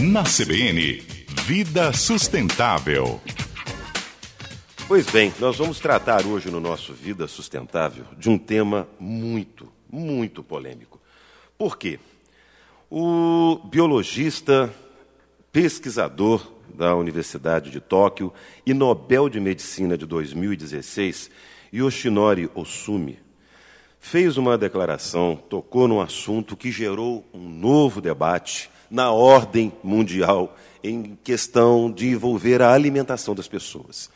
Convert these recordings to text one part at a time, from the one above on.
Na CBN, Vida Sustentável. Pois bem, nós vamos tratar hoje no nosso Vida Sustentável de um tema muito polêmico. Por quê? O biologista, pesquisador da Universidade de Tóquio e Nobel de Medicina de 2016, Yoshinori Ohsumi, fez uma declaração, tocou num assunto que gerou um novo debate na ordem mundial em questão de envolver a alimentação das pessoas.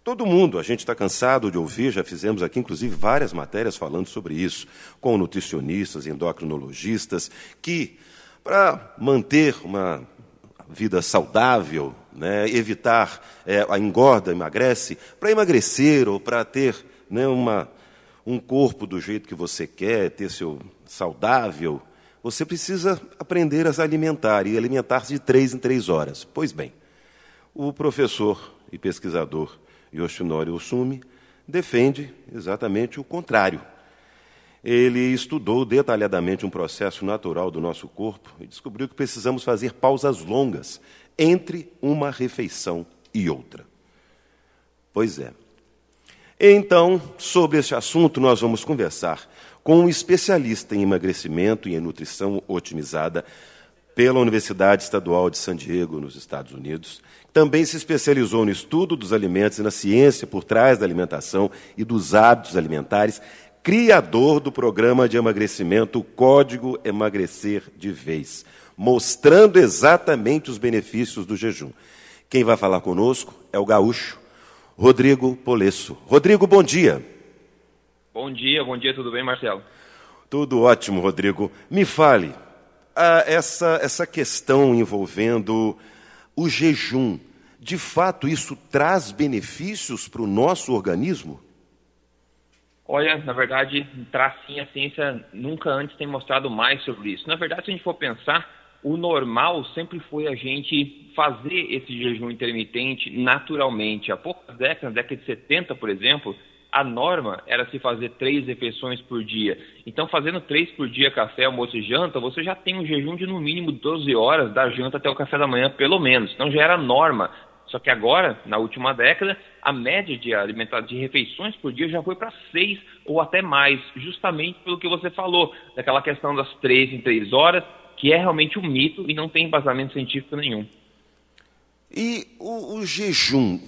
Todo mundo, a gente está cansado de ouvir, já fizemos aqui, inclusive, várias matérias falando sobre isso, com nutricionistas, endocrinologistas, que, para manter uma vida saudável, né, evitar a engorda, emagrece, para emagrecer ou para ter, né, um corpo do jeito que você quer, ter seu saudável, você precisa aprender a se alimentar e alimentar-se de 3 em 3 horas. Pois bem, o professor e pesquisador Yoshinori Ohsumi defende exatamente o contrário. Ele estudou detalhadamente um processo natural do nosso corpo e descobriu que precisamos fazer pausas longas entre uma refeição e outra. Pois é. Então, sobre esse assunto, nós vamos conversar com um especialista em emagrecimento e em nutrição otimizada pela Universidade Estadual de San Diego, nos Estados Unidos. Também se especializou no estudo dos alimentos e na ciência por trás da alimentação e dos hábitos alimentares, criador do programa de emagrecimento Código Emagrecer de Vez, mostrando exatamente os benefícios do jejum. Quem vai falar conosco é o gaúcho Rodrigo Polesso. Rodrigo, bom dia. Bom dia, tudo bem, Marcelo? Tudo ótimo, Rodrigo. Me fale, essa questão envolvendo o jejum, de fato isso traz benefícios para o nosso organismo? Olha, na verdade, traz sim, a ciência nunca antes tem mostrado mais sobre isso. Na verdade, se a gente for pensar, o normal sempre foi a gente fazer esse jejum intermitente naturalmente. Há poucas décadas, na década de 70, por exemplo, a norma era se fazer 3 refeições por dia. Então, fazendo 3 por dia, café, almoço e janta, você já tem um jejum de no mínimo 12 horas, da janta até o café da manhã, pelo menos. Então, já era norma. Só que agora, na última década, a média de refeições por dia já foi para 6 ou até mais, justamente pelo que você falou, daquela questão das 3 em 3 horas, que é realmente um mito e não tem embasamento científico nenhum. E o jejum,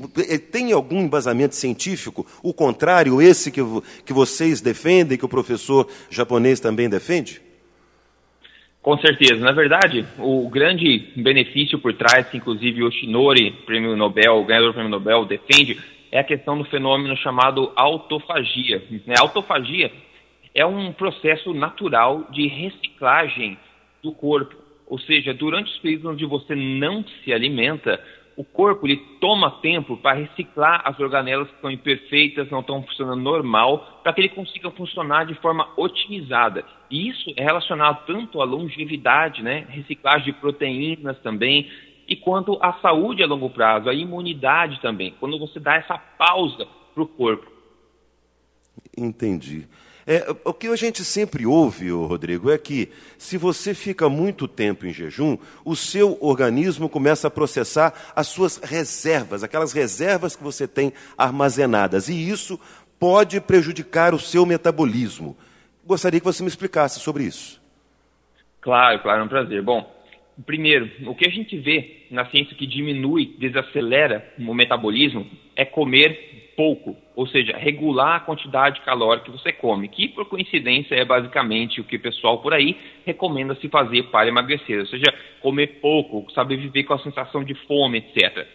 tem algum embasamento científico? O contrário, esse que vocês defendem, que o professor japonês também defende? Com certeza. Na verdade, o grande benefício por trás, que inclusive o Yoshinori, prêmio Nobel, ganhador do prêmio Nobel, defende, é a questão do fenômeno chamado autofagia. A autofagia é um processo natural de reciclagem do corpo. Ou seja, durante os períodos onde você não se alimenta, o corpo ele toma tempo para reciclar as organelas que estão imperfeitas, não estão funcionando normal, para que ele consiga funcionar de forma otimizada. E isso é relacionado tanto à longevidade, né, reciclagem de proteínas também, e quanto à saúde a longo prazo, à imunidade também, quando você dá essa pausa para o corpo. Entendi. O que a gente sempre ouve, Rodrigo, é que se você fica muito tempo em jejum, o seu organismo começa a processar as suas reservas, aquelas reservas que você tem armazenadas, e isso pode prejudicar o seu metabolismo. Gostaria que você me explicasse sobre isso. Claro, é um prazer. Bom, primeiro, o que a gente vê na ciência que diminui, desacelera o metabolismo é comer pouco, ou seja, regular a quantidade calórica que você come, que por coincidência é basicamente o que o pessoal por aí recomenda se fazer para emagrecer, ou seja, comer pouco, saber viver com a sensação de fome, etc.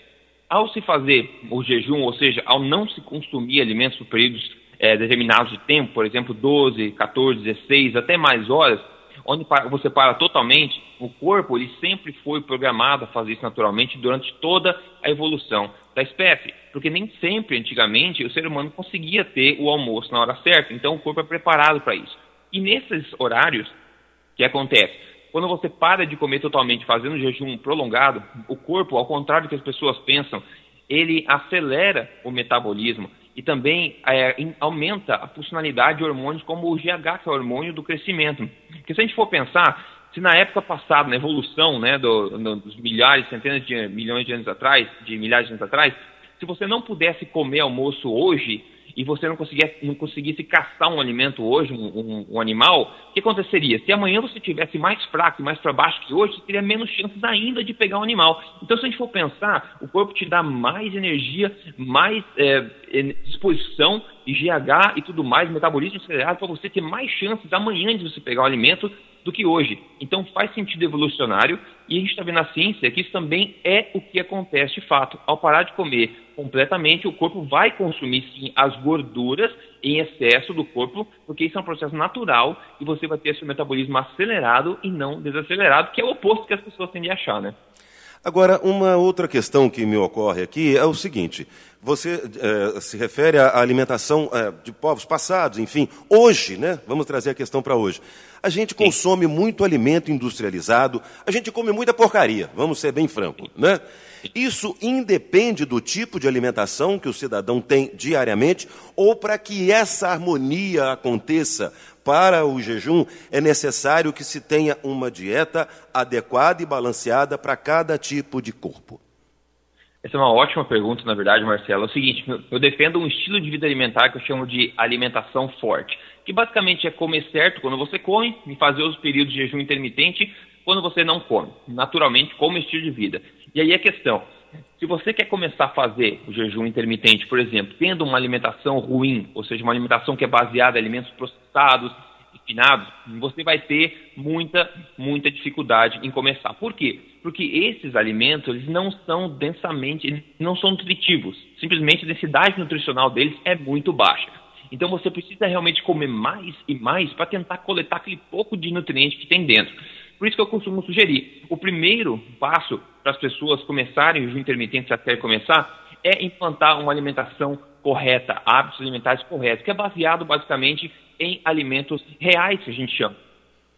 Ao se fazer o jejum, ou seja, ao não se consumir alimentos por períodos determinados de tempo, por exemplo, 12, 14, 16, até mais horas, onde você para totalmente, o corpo ele sempre foi programado a fazer isso naturalmente durante toda a evolução da espécie, porque nem sempre, antigamente, o ser humano conseguia ter o almoço na hora certa, então o corpo é preparado para isso. E nesses horários, o que acontece? Quando você para de comer totalmente, fazendo um jejum prolongado, o corpo, ao contrário do que as pessoas pensam, ele acelera o metabolismo e também aumenta a funcionalidade de hormônios como o GH, que é o hormônio do crescimento. Porque se a gente for pensar, se na época passada, na evolução, né, dos milhares, centenas de milhões de anos atrás, milhares de anos atrás, se você não pudesse comer almoço hoje e você não conseguisse caçar um alimento hoje, um animal, o que aconteceria? Se amanhã você estivesse mais fraco, mais para baixo que hoje, você teria menos chances ainda de pegar um animal. Então, se a gente for pensar, o corpo te dá mais energia, mais disposição, e GH e tudo mais, metabolismo acelerado, para você ter mais chances amanhã de você pegar o alimento do que hoje. Então faz sentido evolucionário, e a gente está vendo na ciência que isso também é o que acontece de fato. Ao parar de comer completamente, o corpo vai consumir sim as gorduras em excesso do corpo, porque isso é um processo natural e você vai ter seu metabolismo acelerado e não desacelerado, que é o oposto que as pessoas tendem a achar, né? Agora, uma outra questão que me ocorre aqui é o seguinte: você se refere à alimentação de povos passados, enfim, hoje, né? Vamos trazer a questão para hoje. A gente consome muito alimento industrializado, a gente come muita porcaria, vamos ser bem francos, né? Isso independe do tipo de alimentação que o cidadão tem diariamente, ou para que essa harmonia aconteça para o jejum, é necessário que se tenha uma dieta adequada e balanceada para cada tipo de corpo? Essa é uma ótima pergunta, na verdade, Marcelo. É o seguinte, eu defendo um estilo de vida alimentar que eu chamo de alimentação forte, que basicamente é comer certo quando você come e fazer os períodos de jejum intermitente quando você não come. Naturalmente, como estilo de vida. E aí a questão, se você quer começar a fazer o jejum intermitente, por exemplo, tendo uma alimentação ruim, ou seja, uma alimentação que é baseada em alimentos processados, refinados, você vai ter muita dificuldade em começar. Por quê? Porque esses alimentos, eles não são não são nutritivos. Simplesmente a densidade nutricional deles é muito baixa. Então você precisa realmente comer mais e mais para tentar coletar aquele pouco de nutriente que tem dentro. Por isso que eu costumo sugerir, o primeiro passo para as pessoas começarem o jejum intermitente, se elas querem começar, é implantar uma alimentação correta, hábitos alimentares corretos, que é baseado basicamente em alimentos reais, que a gente chama.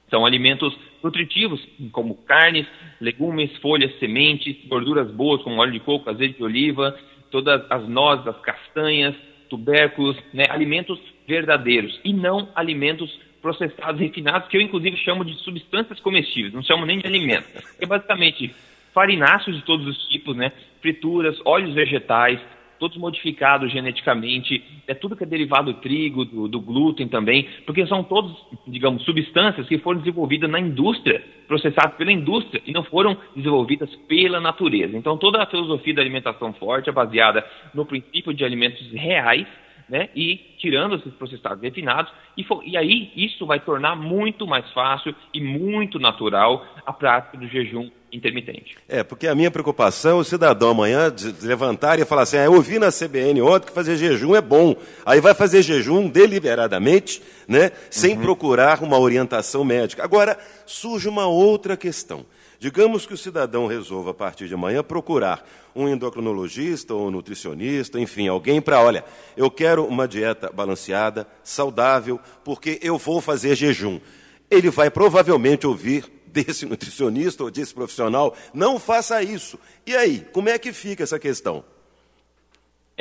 São alimentos nutritivos, como carnes, legumes, folhas, sementes, gorduras boas, como óleo de coco, azeite de oliva, todas as nozes, as castanhas, tubérculos, né? Alimentos verdadeiros, e não alimentos processados, refinados, que eu inclusive chamo de substâncias comestíveis, não chamo nem de alimentos. É basicamente farináceos de todos os tipos, né? Frituras, óleos vegetais, todos modificados geneticamente, é tudo que é derivado do trigo, do glúten também, porque são todos, digamos, substâncias que foram desenvolvidas na indústria, processadas pela indústria, e não foram desenvolvidas pela natureza. Então toda a filosofia da alimentação forte é baseada no princípio de alimentos reais, né, e tirando esses processados refinados, e aí isso vai tornar muito mais fácil e muito natural a prática do jejum intermitente. Porque a minha preocupação é o cidadão amanhã levantar e falar assim, eu ouvi na CBN ontem que fazer jejum é bom, aí vai fazer jejum deliberadamente, né, sem procurar uma orientação médica. Agora, surge uma outra questão. Digamos que o cidadão resolva, a partir de amanhã, procurar um endocrinologista ou um nutricionista, enfim, alguém para, olha, eu quero uma dieta balanceada, saudável, porque eu vou fazer jejum. Ele vai provavelmente ouvir desse nutricionista ou desse profissional, não faça isso. E aí, como é que fica essa questão?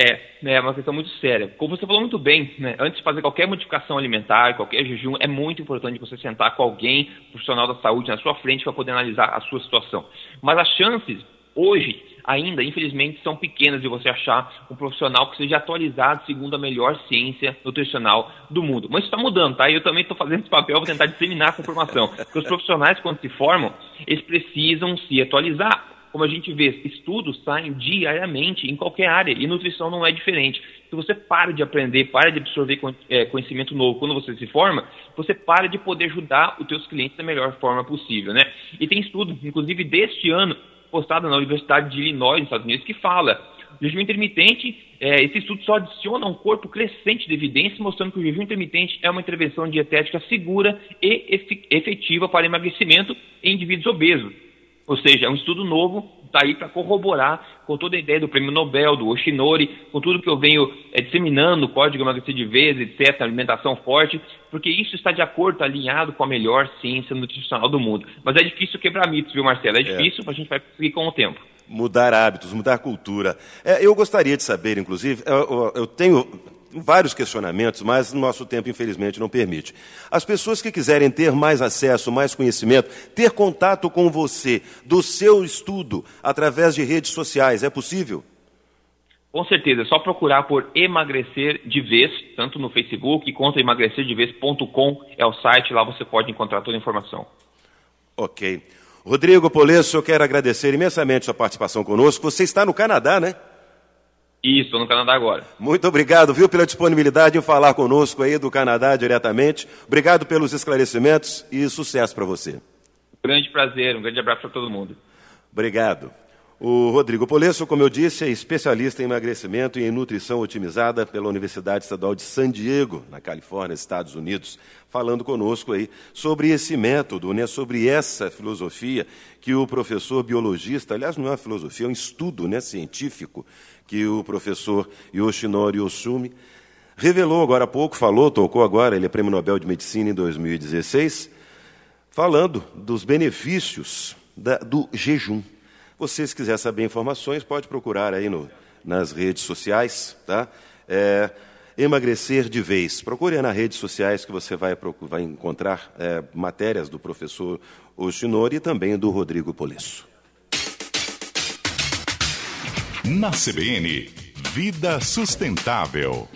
É uma questão muito séria. Como você falou muito bem, né? Antes de fazer qualquer modificação alimentar, qualquer jejum, é muito importante você sentar com alguém, profissional da saúde, na sua frente para poder analisar a sua situação. Mas as chances, hoje, ainda, infelizmente, são pequenas de você achar um profissional que seja atualizado segundo a melhor ciência nutricional do mundo. Mas isso está mudando, tá? Eu também estou fazendo esse papel para tentar disseminar essa informação. Porque os profissionais, quando se formam, eles precisam se atualizar. Como a gente vê, estudos saem diariamente em qualquer área, e nutrição não é diferente. Se você para de aprender, para de absorver conhecimento novo quando você se forma, você para de poder ajudar os teus clientes da melhor forma possível, né? E tem estudo, inclusive deste ano, postado na Universidade de Illinois, nos Estados Unidos, que fala: jejum intermitente, esse estudo só adiciona um corpo crescente de evidências, mostrando que o jejum intermitente é uma intervenção dietética segura e efetiva para emagrecimento em indivíduos obesos. Ou seja, é um estudo novo, está aí para corroborar com toda a ideia do Prêmio Nobel, do Oshinori, com tudo que eu venho disseminando, o Código Emagrecer de Vez, etc., alimentação forte, porque isso está de acordo, alinhado com a melhor ciência nutricional do mundo. Mas é difícil quebrar mitos, viu, Marcelo? É difícil, mas a gente vai conseguir com o tempo. Mudar hábitos, mudar cultura. Eu gostaria de saber, inclusive, eu tenho vários questionamentos, mas o nosso tempo, infelizmente, não permite. As pessoas que quiserem ter mais acesso, mais conhecimento, ter contato com você, do seu estudo, através de redes sociais, é possível? Com certeza, é só procurar por Emagrecer de Vez, tanto no Facebook quanto emagrecerdevez.com é o site, lá você pode encontrar toda a informação. Ok. Rodrigo Polesso, eu quero agradecer imensamente sua participação conosco. Você está no Canadá, né? Isso, estou no Canadá agora. Muito obrigado, viu, pela disponibilidade em falar conosco aí do Canadá diretamente. Obrigado pelos esclarecimentos e sucesso para você. Grande prazer, um grande abraço para todo mundo. Obrigado. O Rodrigo Polesso, como eu disse, é especialista em emagrecimento e em nutrição otimizada pela Universidade Estadual de San Diego, na Califórnia, Estados Unidos, falando conosco aí sobre esse método, né, sobre essa filosofia que o professor biologista, aliás, não é uma filosofia, é um estudo, né, científico, que o professor Yoshinori Ohsumi revelou agora há pouco, tocou agora, ele é Prêmio Nobel de Medicina em 2016, falando dos benefícios do jejum. Você, se quiser saber informações, pode procurar aí nas redes sociais, tá? Emagrecer de Vez. Procure nas redes sociais que você vai encontrar matérias do professor Yoshinori e também do Rodrigo Polesso. Na CBN, Vida Sustentável.